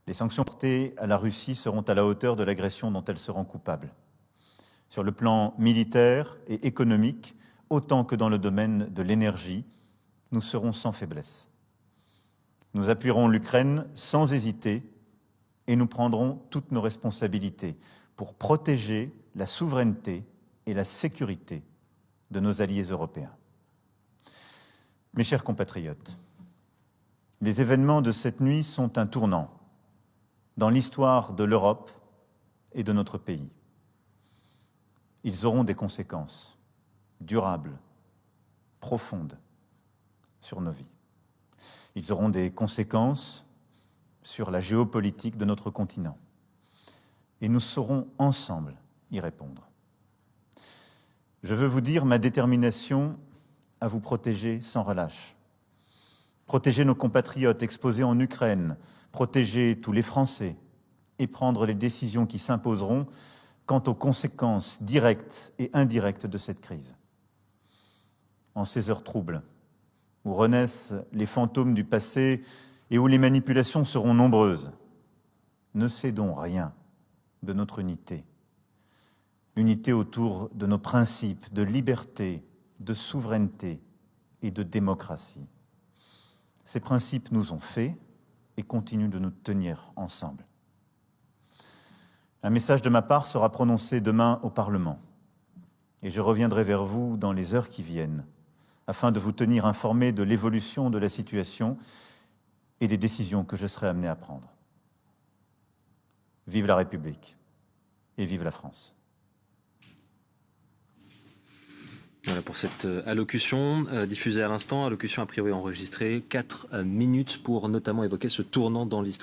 Les sanctions portées à la Russie seront à la hauteur de l'agression dont elle se rend coupable. Sur le plan militaire et économique, autant que dans le domaine de l'énergie, nous serons sans faiblesse. Nous appuierons l'Ukraine sans hésiter et nous prendrons toutes nos responsabilités pour protéger la souveraineté et la sécurité de nos alliés européens. Mes chers compatriotes, les événements de cette nuit sont un tournant dans l'histoire de l'Europe et de notre pays. Ils auront des conséquences durables, profondes sur nos vies. Ils auront des conséquences sur la géopolitique de notre continent. Et nous saurons ensemble y répondre. Je veux vous dire ma détermination à vous protéger sans relâche. Protéger nos compatriotes exposés en Ukraine, protéger tous les Français et prendre les décisions qui s'imposeront quant aux conséquences directes et indirectes de cette crise. En ces heures troubles, où renaissent les fantômes du passé et où les manipulations seront nombreuses, ne cédons rien de notre unité. Unité autour de nos principes de liberté, de souveraineté et de démocratie. Ces principes nous ont fait et continuent de nous tenir ensemble. Un message de ma part sera prononcé demain au Parlement et je reviendrai vers vous dans les heures qui viennent afin de vous tenir informés de l'évolution de la situation et des décisions que je serai amené à prendre. Vive la République et vive la France. Voilà pour cette allocution diffusée à l'instant, allocution a priori enregistrée, 4 minutes pour notamment évoquer ce tournant dans l'histoire.